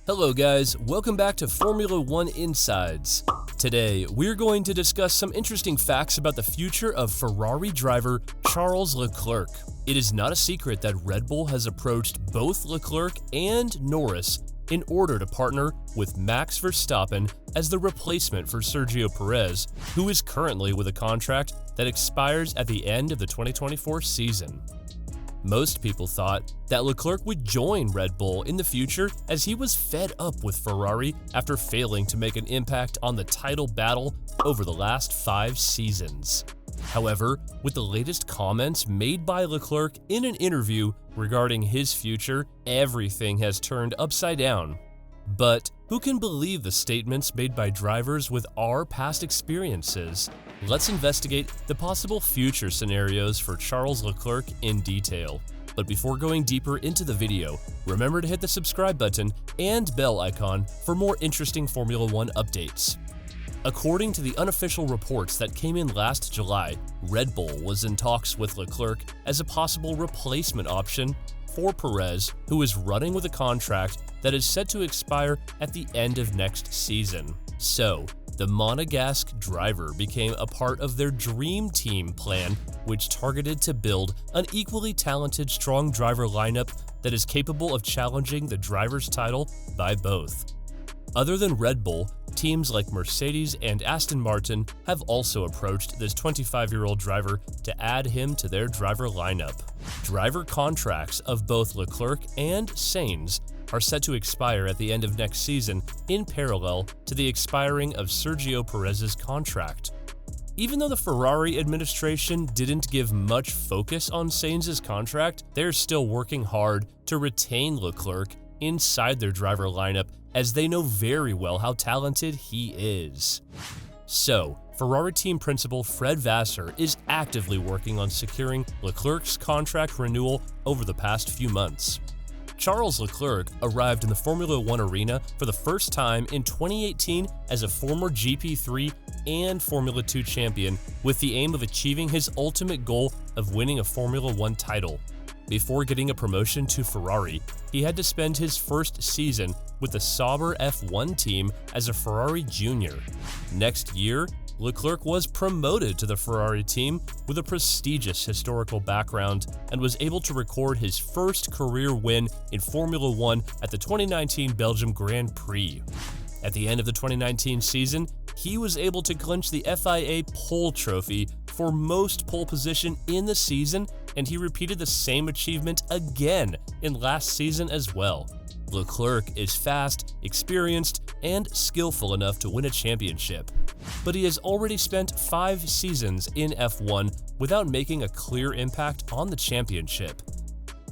Hello guys, welcome back to Formula One Insides. Today, we're going to discuss some interesting facts about the future of Ferrari driver Charles Leclerc. It is not a secret that Red Bull has approached both Leclerc and Norris in order to partner with Max Verstappen as the replacement for Sergio Perez, who is currently with a contract that expires at the end of the 2024 season. Most people thought that Leclerc would join Red Bull in the future as he was fed up with Ferrari after failing to make an impact on the title battle over the last 5 seasons. However, with the latest comments made by Leclerc in an interview regarding his future, everything has turned upside down. But who can believe the statements made by drivers with our past experiences? Let's investigate the possible future scenarios for Charles Leclerc in detail. But before going deeper into the video, remember to hit the subscribe button and bell icon for more interesting Formula One updates. According to the unofficial reports that came in last July, Red Bull was in talks with Leclerc as a possible replacement option for Perez, who is running with a contract that is set to expire at the end of next season. So, the Monegasque driver became a part of their dream team plan, which targeted to build an equally talented, strong driver lineup that is capable of challenging the driver's title by both. Other than Red Bull, teams like Mercedes and Aston Martin have also approached this 25-year-old driver to add him to their driver lineup. Driver contracts of both Leclerc and Sainz are set to expire at the end of next season in parallel to the expiring of Sergio Perez's contract. Even though the Ferrari administration didn't give much focus on Sainz's contract, they're still working hard to retain Leclerc inside their driver lineup as they know very well how talented he is. So, Ferrari team principal Fred Vasseur is actively working on securing Leclerc's contract renewal over the past few months. Charles Leclerc arrived in the Formula One arena for the first time in 2018 as a former GP3 and Formula 2 champion, with the aim of achieving his ultimate goal of winning a Formula One title. Before getting a promotion to Ferrari, he had to spend his first season with the Sauber F1 team as a Ferrari junior. Next year, Leclerc was promoted to the Ferrari team with a prestigious historical background and was able to record his first career win in Formula One at the 2019 Belgium Grand Prix. At the end of the 2019 season, he was able to clinch the FIA pole trophy for most pole position in the season, and he repeated the same achievement again in last season as well. Leclerc is fast, experienced, and skillful enough to win a championship. But he has already spent 5 seasons in F1 without making a clear impact on the championship.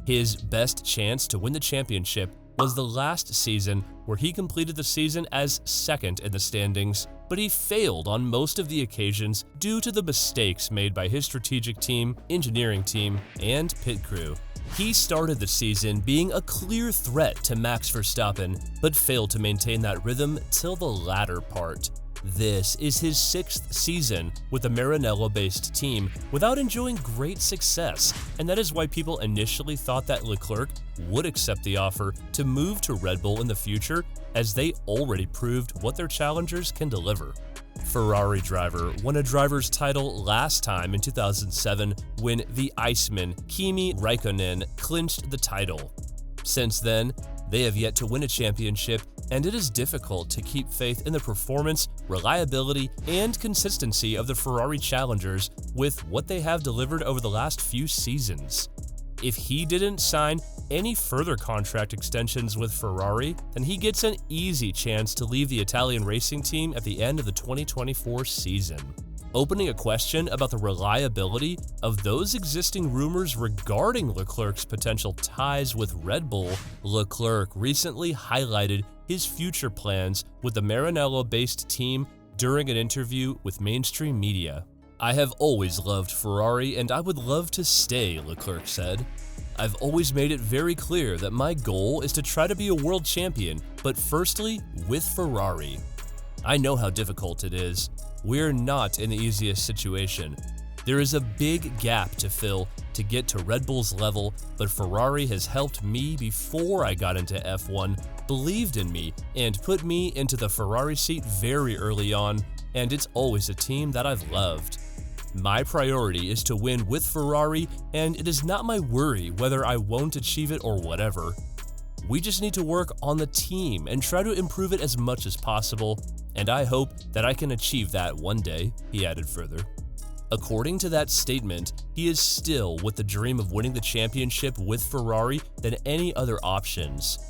His best chance to win the championship was the last season, where he completed the season as second in the standings, but he failed on most of the occasions due to the mistakes made by his strategic team, engineering team, and pit crew. He started the season being a clear threat to Max Verstappen, but failed to maintain that rhythm till the latter part. This is his 6th season with the Maranello-based team without enjoying great success, and that is why people initially thought that Leclerc would accept the offer to move to Red Bull in the future, as they already proved what their challengers can deliver. Ferrari driver won a driver's title last time in 2007 when the Iceman Kimi Räikkönen clinched the title. Since then, they have yet to win a championship, and it is difficult to keep faith in the performance, reliability, and consistency of the Ferrari challengers with what they have delivered over the last few seasons. If he didn't sign any further contract extensions with Ferrari, then he gets an easy chance to leave the Italian racing team at the end of the 2024 season. Opening a question about the reliability of those existing rumors regarding Leclerc's potential ties with Red Bull, Leclerc recently highlighted his future plans with the Maranello-based team during an interview with mainstream media. "I have always loved Ferrari and I would love to stay," Leclerc said. "I've always made it very clear that my goal is to try to be a world champion, but firstly with Ferrari. I know how difficult it is. We're not in the easiest situation. There is a big gap to fill to get to Red Bull's level, but Ferrari has helped me before I got into F1, believed in me, and put me into the Ferrari seat very early on, and it's always a team that I've loved. My priority is to win with Ferrari, and it is not my worry whether I won't achieve it or whatever. We just need to work on the team and try to improve it as much as possible, and I hope that I can achieve that one day, he added further. According to that statement, he is still with the dream of winning the championship with Ferrari than any other options.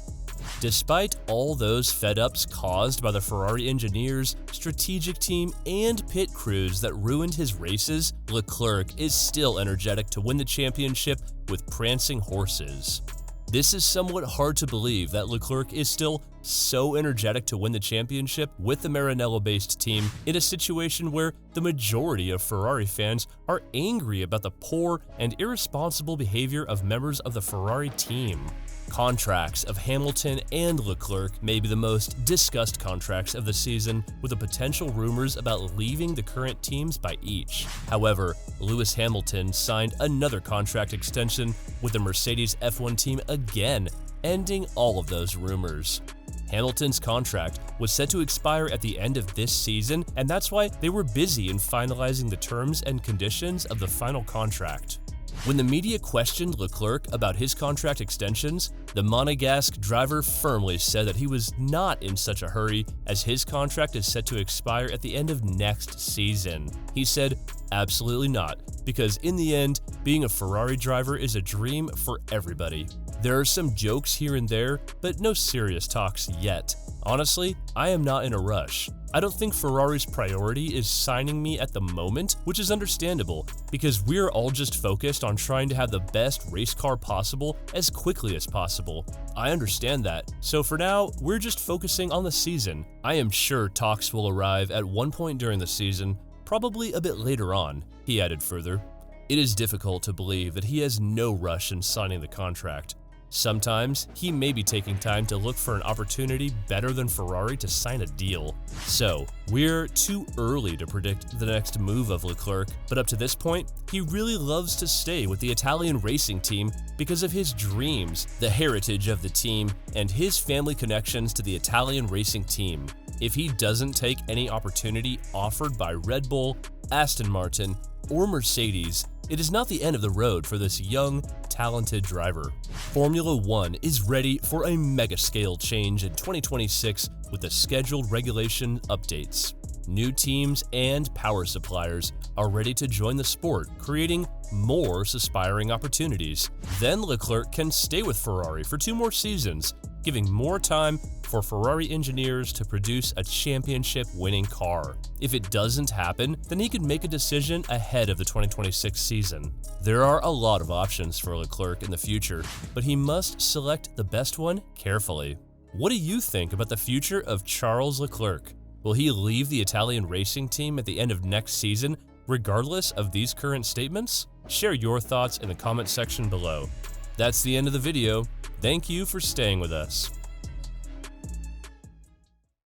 Despite all those fed-ups caused by the Ferrari engineers, strategic team, and pit crews that ruined his races, Leclerc is still energetic to win the championship with prancing horses. This is somewhat hard to believe that Leclerc is still so energetic to win the championship with the Maranello-based team in a situation where the majority of Ferrari fans are angry about the poor and irresponsible behavior of members of the Ferrari team. Contracts of Hamilton and Leclerc may be the most discussed contracts of the season, with the potential rumors about leaving the current teams by each. However, Lewis Hamilton signed another contract extension with the Mercedes F1 team again, ending all of those rumors. Hamilton's contract was set to expire at the end of this season, and that's why they were busy in finalizing the terms and conditions of the final contract. When the media questioned Leclerc about his contract extensions, the Monegasque driver firmly said that he was not in such a hurry as his contract is set to expire at the end of next season. He said, "Absolutely not, because in the end, being a Ferrari driver is a dream for everybody. There are some jokes here and there, but no serious talks yet. Honestly, I am not in a rush. I don't think Ferrari's priority is signing me at the moment, which is understandable, because we're all just focused on trying to have the best race car possible as quickly as possible. I understand that, so for now, we're just focusing on the season. I am sure talks will arrive at one point during the season, probably a bit later on," he added further. It is difficult to believe that he has no rush in signing the contract. Sometimes, he may be taking time to look for an opportunity better than Ferrari to sign a deal. So, we're too early to predict the next move of Leclerc, but up to this point, he really loves to stay with the Italian racing team because of his dreams, the heritage of the team, and his family connections to the Italian racing team. If he doesn't take any opportunity offered by Red Bull, Aston Martin, or Mercedes, it is not the end of the road for this young, talented driver. Formula One is ready for a mega-scale change in 2026 with the scheduled regulation updates. New teams and power suppliers are ready to join the sport, creating more aspiring opportunities. Then Leclerc can stay with Ferrari for 2 more seasons, giving more time for Ferrari engineers to produce a championship-winning car. If it doesn't happen, then he can make a decision ahead of the 2026 season. There are a lot of options for Leclerc in the future, but he must select the best one carefully. What do you think about the future of Charles Leclerc? Will he leave the Italian racing team at the end of next season, regardless of these current statements? Share your thoughts in the comment section below. That's the end of the video. Thank you for staying with us.